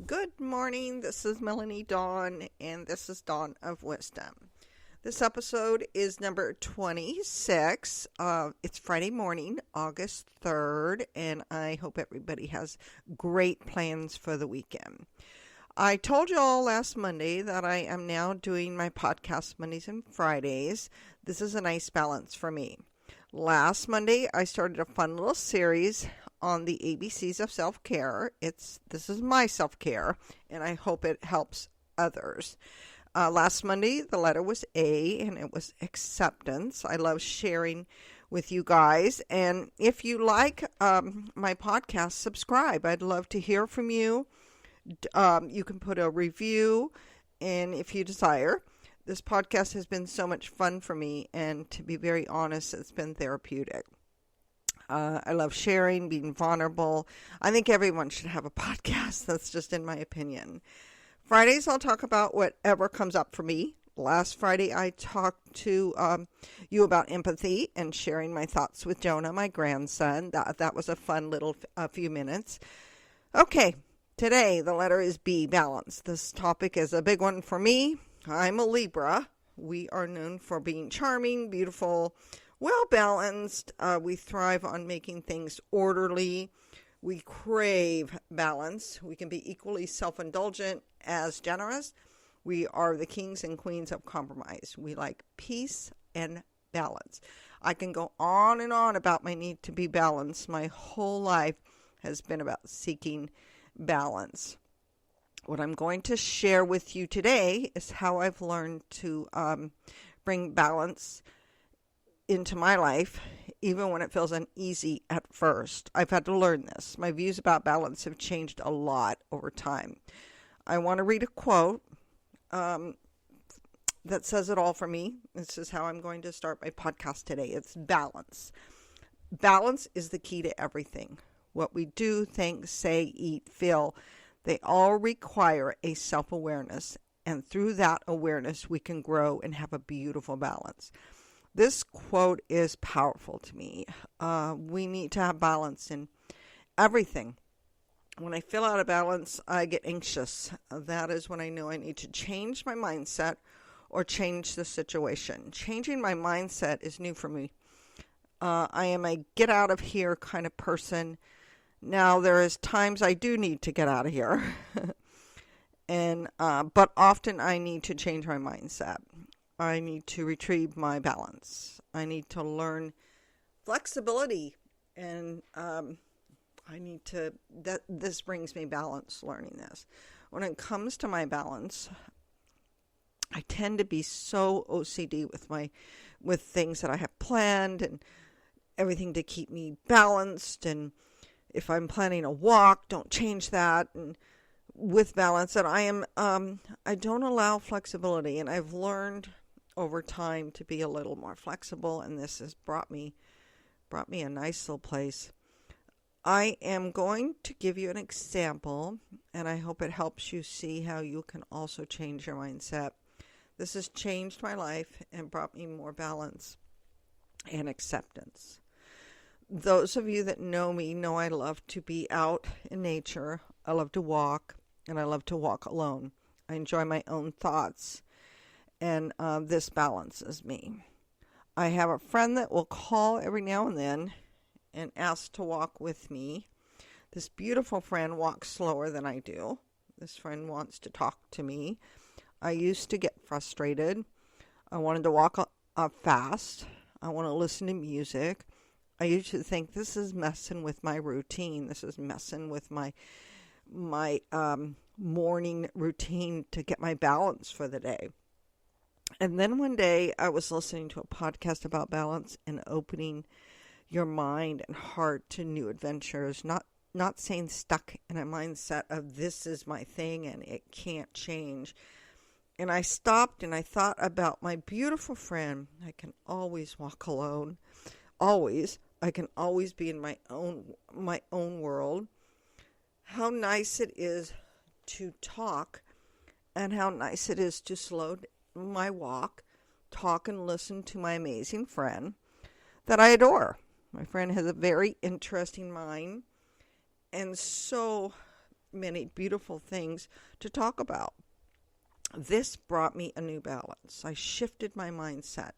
Good morning. This is Melanie Dawn, and this is Dawn of Wisdom. This episode is number 26. It's Friday morning, August 3rd, and I hope everybody has great plans for the weekend. I told you all last Monday that I am now doing my podcast Mondays and Fridays. This is a nice balance for me. Last Monday, I started a fun little series on the ABCs of self-care. This is my self-care, and I hope it helps others. Last Monday, the letter was A, and it was acceptance. I love sharing with you guys, and if you like my podcast, subscribe. I'd love to hear from you. You can put a review, and if you desire. This podcast has been so much fun for me, and to be very honest, it's been therapeutic. I love sharing, being vulnerable. I think everyone should have a podcast. That's just in my opinion. Fridays, I'll talk about whatever comes up for me. Last Friday, I talked to you about empathy and sharing my thoughts with Jonah, my grandson. That was a fun little few minutes. Okay, today the letter is B, balance. This topic is a big one for me. I'm a Libra. We are known for being charming, beautiful, well-balanced. We thrive on making things orderly. We crave balance. We can be equally self-indulgent as generous. We are the kings and queens of compromise. We like peace and balance. I can go on and on about my need to be balanced. My whole life has been about seeking balance. What I'm going to share with you today is how I've learned to bring balance into my life, even when it feels uneasy at first. I've had to learn this. My views about balance have changed a lot over time. I want to read a quote that says it all for me. This is how I'm going to start my podcast today. It's balance. Balance is the key to everything. What we do, think, say, eat, feel, they all require a self-awareness, and through that awareness, we can grow and have a beautiful balance. This quote is powerful to me. We need to have balance in everything. When I feel out of balance, I get anxious. That is when I know I need to change my mindset or change the situation. Changing my mindset is new for me. I am a get out of here kind of person. Now, there is times I do need to get out of here, but often I need to change my mindset. I need to retrieve my balance. I need to learn flexibility, and this brings me balance, learning this. When it comes to my balance, I tend to be so OCD with things that I have planned and everything to keep me balanced, and if I'm planning a walk, don't change that, and with balance. And I don't allow flexibility, and I've learned over time to be a little more flexible, and this has brought me a nice little place. I am going to give you an example, and I hope it helps you see how you can also change your mindset. This has changed my life and brought me more balance and acceptance. Those of you that know me know I love to be out in nature. I love to walk, and I love to walk alone. I enjoy my own thoughts, and this balances me. I have a friend that will call every now and then and ask to walk with me. This beautiful friend walks slower than I do. This friend wants to talk to me. I used to get frustrated. I wanted to walk fast. I want to listen to music. I used to think this is messing with my routine. This is messing with my morning routine to get my balance for the day. And then one day I was listening to a podcast about balance and opening your mind and heart to new adventures, not staying stuck in a mindset of this is my thing and it can't change. And I stopped and I thought about my beautiful friend. I can always walk alone. Always. I can always be in my own world. How nice it is to talk, and how nice it is to slow my walk, talk and listen to my amazing friend that I adore. My friend has a very interesting mind and so many beautiful things to talk about. This brought me a new balance. I shifted my mindset.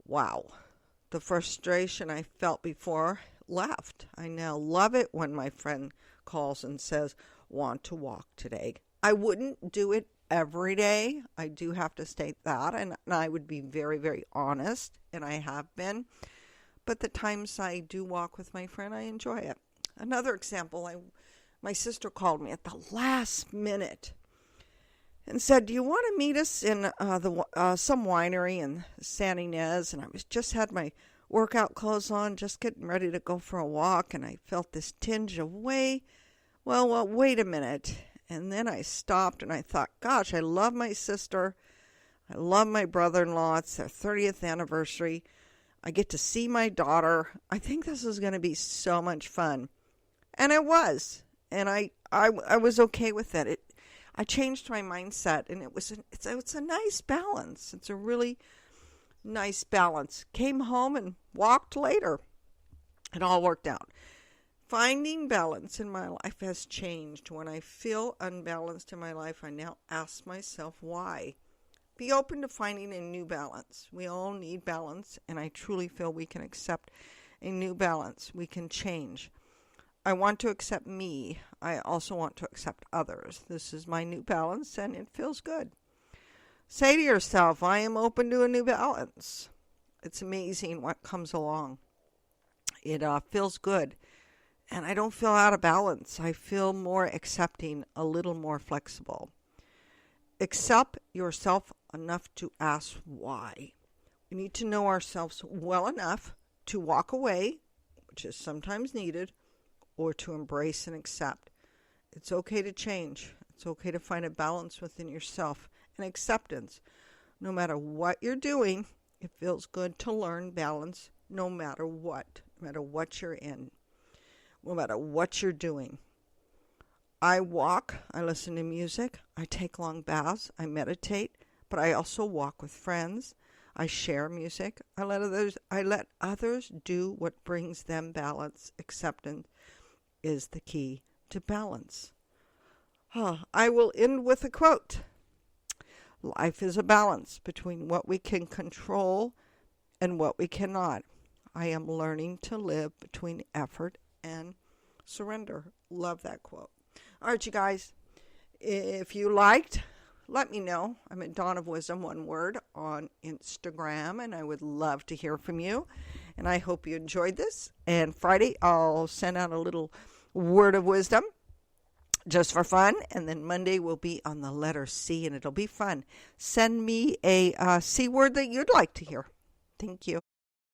Wow. The frustration I felt before left. I now love it when my friend calls and says, "Want to walk today?" I wouldn't do it every day. I do have to state that, and I would be very, very honest, and I have been. But the times I do walk with my friend, I enjoy it. Another example, my sister called me at the last minute and said, "Do you want to meet us in some winery in San Ynez?" And I just had my workout clothes on, just getting ready to go for a walk, and I felt this tinge of wait a minute. And then I stopped and I thought, gosh, I love my sister. I love my brother-in-law. It's their 30th anniversary. I get to see my daughter. I think this is going to be so much fun. And it was. And I was okay with it. I changed my mindset, and it's a nice balance. It's a really nice balance. Came home and walked later. It all worked out. Finding balance in my life has changed. When I feel unbalanced in my life, I now ask myself why. Be open to finding a new balance. We all need balance, and I truly feel we can accept a new balance. We can change. I want to accept me. I also want to accept others. This is my new balance, and it feels good. Say to yourself, I am open to a new balance. It's amazing what comes along. It feels good, and I don't feel out of balance. I feel more accepting, a little more flexible. Accept yourself enough to ask why. We need to know ourselves well enough to walk away, which is sometimes needed, or to embrace and accept. It's okay to change. It's okay to find a balance within yourself and acceptance. No matter what you're doing, it feels good to learn balance no matter what you're in, no matter what you're doing. I walk, I listen to music, I take long baths, I meditate, but I also walk with friends. I share music. I let others do what brings them balance. Acceptance is the key to balance. I will end with a quote. Life is a balance between what we can control and what we cannot. I am learning to live between effort and surrender. Love that quote. All right, you guys, if you liked, let me know. I'm at Dawn of Wisdom, one word, on Instagram, and I would love to hear from you. And I hope you enjoyed this. And Friday, I'll send out a little word of wisdom just for fun. And then Monday will be on the letter C, and it'll be fun. Send me a C word that you'd like to hear. Thank you.